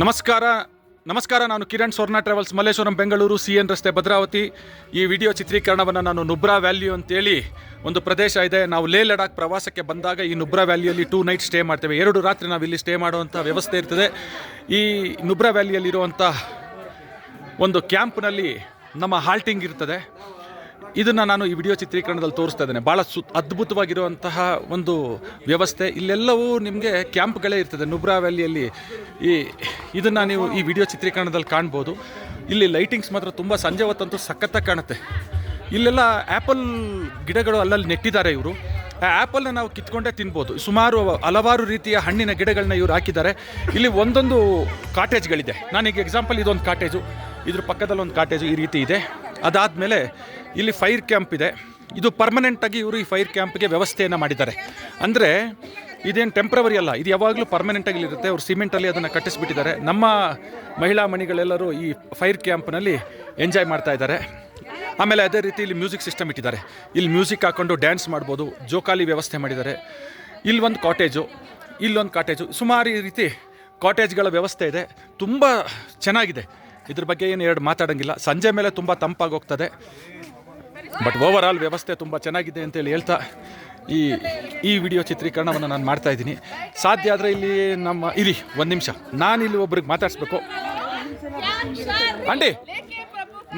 ನಮಸ್ಕಾರ ನಾನು ಕಿರಣ್ ಸ್ವರ್ಣ ಟ್ರಾವೆಲ್ಸ್ ಮಲ್ಲೇಶ್ವರಂ ಬೆಂಗಳೂರು CN ರಸ್ತೆ ಭದ್ರಾವತಿ. ಈ ವಿಡಿಯೋ ಚಿತ್ರೀಕರಣವನ್ನು ನಾನು ನುಬ್ರಾ ವ್ಯಾಲಿ ಅಂತೇಳಿ ಒಂದು ಪ್ರದೇಶ ಇದೆ. ನಾವು ಲೇ ಲಡಾಖ್ ಪ್ರವಾಸಕ್ಕೆ ಬಂದಾಗ ಈ ನುಬ್ರಾ ವ್ಯಾಲಿಯಲ್ಲಿ 2 ನೈಟ್ ಸ್ಟೇ ಮಾಡ್ತೇವೆ. 2 ರಾತ್ರಿ ನಾವು ಇಲ್ಲಿ ಸ್ಟೇ ಮಾಡುವಂಥ ವ್ಯವಸ್ಥೆ ಇರ್ತದೆ. ಈ ನುಬ್ರಾ ವ್ಯಾಲಿಯಲ್ಲಿರುವಂಥ ಒಂದು ಕ್ಯಾಂಪ್ನಲ್ಲಿ ನಮ್ಮ ಹಾಲ್ಟಿಂಗ್ ಇರ್ತದೆ. ಇದನ್ನು ನಾನು ಈ ವಿಡಿಯೋ ಚಿತ್ರೀಕರಣದಲ್ಲಿ ತೋರಿಸ್ತಾ ಇದ್ದೇನೆ. ಭಾಳ ಅದ್ಭುತವಾಗಿರುವಂತಹ ಒಂದು ವ್ಯವಸ್ಥೆ. ಇಲ್ಲೆಲ್ಲವೂ ನಿಮಗೆ ಕ್ಯಾಂಪ್ಗಳೇ ಇರ್ತದೆ ನುಬ್ರಾ ವ್ಯಾಲಿಯಲ್ಲಿ. ಇದನ್ನು ನೀವು ಈ ವಿಡಿಯೋ ಚಿತ್ರೀಕರಣದಲ್ಲಿ ಕಾಣ್ಬೋದು. ಇಲ್ಲಿ ಲೈಟಿಂಗ್ಸ್ ಮಾತ್ರ ತುಂಬ ಸಂಜೆ ಹೊತ್ತಂತೂ ಸಖತ್ತಾಗಿ ಕಾಣುತ್ತೆ. ಇಲ್ಲೆಲ್ಲ ಆ್ಯಪಲ್ ಗಿಡಗಳು ಅಲ್ಲಲ್ಲಿ ನೆಟ್ಟಿದ್ದಾರೆ ಇವರು. ಆ ಆ್ಯಪಲ್ನ ನಾವು ಕಿತ್ಕೊಂಡೇ ತಿನ್ಬೋದು. ಸುಮಾರು ಹಲವಾರು ರೀತಿಯ ಹಣ್ಣಿನ ಗಿಡಗಳನ್ನ ಇವರು ಹಾಕಿದ್ದಾರೆ. ಇಲ್ಲಿ ಒಂದೊಂದು ಕಾಟೇಜ್ಗಳಿದೆ. ನಾನೀಗ ಎಕ್ಸಾಂಪಲ್ ಇದೊಂದು ಕಾಟೇಜು, ಇದ್ರ ಪಕ್ಕದಲ್ಲಿ ಒಂದು ಕಾಟೇಜು ಈ ರೀತಿ ಇದೆ. ಅದಾದಮೇಲೆ ಇಲ್ಲಿ ಫೈರ್ ಕ್ಯಾಂಪ್ ಇದೆ. ಇದು ಪರ್ಮನೆಂಟಾಗಿ ಇವರು ಈ ಫೈರ್ ಕ್ಯಾಂಪ್ಗೆ ವ್ಯವಸ್ಥೆಯನ್ನು ಮಾಡಿದ್ದಾರೆ. ಅಂದರೆ ಇದೇನು ಟೆಂಪ್ರವರಿ ಅಲ್ಲ, ಇದು ಯಾವಾಗಲೂ ಪರ್ಮನೆಂಟಾಗಿ ಇರುತ್ತೆ. ಅವರು ಸಿಮೆಂಟಲ್ಲಿ ಅದನ್ನು ಕಟ್ಟಿಸ್ಬಿಟ್ಟಿದ್ದಾರೆ. ನಮ್ಮ ಮಹಿಳಾ ಮಣಿಗಳೆಲ್ಲರೂ ಈ ಫೈರ್ ಕ್ಯಾಂಪ್ನಲ್ಲಿ ಎಂಜಾಯ್ ಮಾಡ್ತಾ ಇದ್ದಾರೆ. ಆಮೇಲೆ ಅದೇ ರೀತಿ ಇಲ್ಲಿ ಮ್ಯೂಸಿಕ್ ಸಿಸ್ಟಮ್ ಇಟ್ಟಿದ್ದಾರೆ. ಇಲ್ಲಿ ಮ್ಯೂಸಿಕ್ ಹಾಕ್ಕೊಂಡು ಡ್ಯಾನ್ಸ್ ಮಾಡ್ಬೋದು. ಜೋಕಾಲಿ ವ್ಯವಸ್ಥೆ ಮಾಡಿದ್ದಾರೆ. ಇಲ್ಲೊಂದು ಕಾಟೇಜು, ಇಲ್ಲೊಂದು ಕಾಟೇಜು, ಸುಮಾರು ಈ ರೀತಿ ಕಾಟೇಜ್ಗಳ ವ್ಯವಸ್ಥೆ ಇದೆ. ತುಂಬ ಚೆನ್ನಾಗಿದೆ. ಇದ್ರ ಬಗ್ಗೆ ಏನು ಎರಡು ಮಾತಾಡೋಂಗಿಲ್ಲ. ಸಂಜೆ ಮೇಲೆ ತುಂಬ ತಂಪಾಗಿ ಹೋಗ್ತದೆ. ಬಟ್ ಓವರ್ ಆಲ್ ವ್ಯವಸ್ಥೆ ತುಂಬ ಚೆನ್ನಾಗಿದೆ ಅಂತೇಳಿ ಹೇಳ್ತಾ ಈ ವಿಡಿಯೋ ಚಿತ್ರೀಕರಣವನ್ನು ನಾನು ಮಾಡ್ತಾಯಿದ್ದೀನಿ. ಸಾಧ್ಯ ಆದರೆ ಇಲ್ಲಿ ಇರಿ ಒಂದು ನಿಮಿಷ, ನಾನು ಇಲ್ಲಿ ಒಬ್ರಿಗೆ ಮಾತಾಡಿಸ್ಬೇಕು. ಆಂಟಿ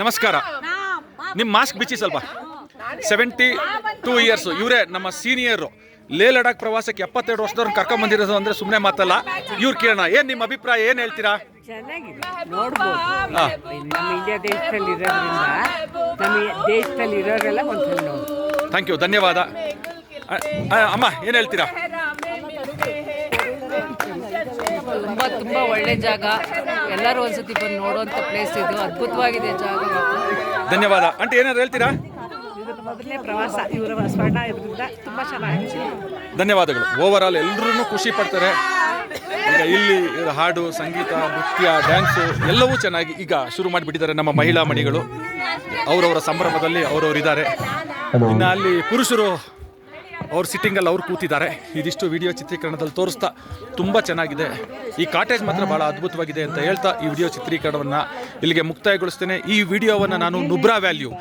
ನಮಸ್ಕಾರ. ನಿಮ್ಮ ಮಾಸ್ಕ್ ಬಿಚ್ಚಿ ಸ್ವಲ್ಪ. 72 ಇಯರ್ಸು, ಇವರೇ ನಮ್ಮ ಸೀನಿಯರು. ಲೇ ಲಡಾಖ್ ಪ್ರವಾಸಕ್ಕೆ 72 ವರ್ಷದವ್ರನ್ನ ಕರ್ಕೊಂಬಂದಿರೋದು ಅಂದರೆ ಸುಮ್ಮನೆ ಮಾತಲ್ಲ. ಇವ್ರು ಕೇಳೋಣ, ಏನು ನಿಮ್ಮ ಅಭಿಪ್ರಾಯ, ಏನು ಹೇಳ್ತೀರಾ? ಚೆನ್ನಾಗಿದೆ, ನೋಡ್ಬೋದು. ನಮ್ಮ ಇಂಡಿಯಾ ದೇಶದಲ್ಲಿ ಇರೋದ್ರಿಂದ ನಮ್ಮ ದೇಶದಲ್ಲಿ ಇರೋರೆಲ್ಲ ಒಂದ್ಸಲ ನೋಡಿ. ಥ್ಯಾಂಕ್ ಯು, ಧನ್ಯವಾದ. ಅಮ್ಮ ಏನು ಹೇಳ್ತೀರಾ? ತುಂಬ ಒಳ್ಳೆ ಜಾಗ. ಎಲ್ಲರೂ ಒಂದ್ಸತಿ ಬಂದು ನೋಡುವಂಥ ಪ್ಲೇಸ್ ಇದು. ಅದ್ಭುತವಾಗಿದೆ ಜಾಗ. ಧನ್ಯವಾದ. ಆಂಟಿ ಏನಾದ್ರು ಹೇಳ್ತೀರಾ? ಮೊದಲನೇ ಪ್ರವಾಸ ಇವರ ಸ್ವರ್ಣ ಇದರಿಂದ ತುಂಬ ಚೆನ್ನಾಗಿದೆ. ಧನ್ಯವಾದಗಳು. ಓವರ್ ಆಲ್ ಎಲ್ಲರೂ ಖುಷಿ ಪಡ್ತಾರೆ. ಈಗ ಇಲ್ಲಿ ಹಾಡು, ಸಂಗೀತ, ನೃತ್ಯ, ಡ್ಯಾನ್ಸು ಎಲ್ಲವೂ ಚೆನ್ನಾಗಿ ಈಗ ಶುರು ಮಾಡಿಬಿಟ್ಟಿದ್ದಾರೆ ನಮ್ಮ ಮಹಿಳಾ ಮಣಿಗಳು. ಅವರವರ ಸಂಭ್ರಮದಲ್ಲಿ ಅವರವರಿದ್ದಾರೆ. ಇನ್ನು ಅಲ್ಲಿ ಪುರುಷರು ಅವ್ರ ಸಿಟ್ಟಿಂಗಲ್ಲಿ ಅವ್ರು ಕೂತಿದ್ದಾರೆ. ಇದಿಷ್ಟು ವಿಡಿಯೋ ಚಿತ್ರೀಕರಣದಲ್ಲಿ ತೋರಿಸ್ತಾ ತುಂಬ ಚೆನ್ನಾಗಿದೆ. ಈ ಕಾಟೇಜ್ ಮಾತ್ರ ಭಾಳ ಅದ್ಭುತವಾಗಿದೆ ಅಂತ ಹೇಳ್ತಾ ಈ ವಿಡಿಯೋ ಚಿತ್ರೀಕರಣವನ್ನು ಇಲ್ಲಿಗೆ ಮುಕ್ತಾಯಗೊಳಿಸ್ತೇನೆ. ಈ ವಿಡಿಯೋವನ್ನು ನಾನು ನುಬ್ರಾ ವ್ಯಾಲಿಯು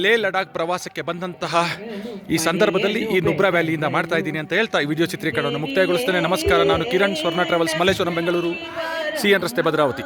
ಲೇ ಲಡಾಖ್ ಪ್ರವಾಸಕ್ಕೆ ಬಂದಂತಹ ಈ ಸಂದರ್ಭದಲ್ಲಿ ಈ ನುಬ್ರಾ ವ್ಯಾಲಿಯಿಂದ ಮಾಡ್ತಾ ಇದ್ದೀನಿ ಅಂತ ಹೇಳ್ತಾ ಈ ವಿಡಿಯೋ ಚಿತ್ರೀಕರಣವನ್ನು ಮುಕ್ತಾಯಗೊಳಿಸ್ತೇನೆ. ನಮಸ್ಕಾರ. ನಾನು ಕಿರಣ್ ಸ್ವರ್ಣ ಟ್ರಾವೆಲ್ಸ್ ಮಲ್ಲೇಶ್ವರಂ ಬೆಂಗಳೂರು CN ರಸ್ತೆ ಭದ್ರಾವತಿ.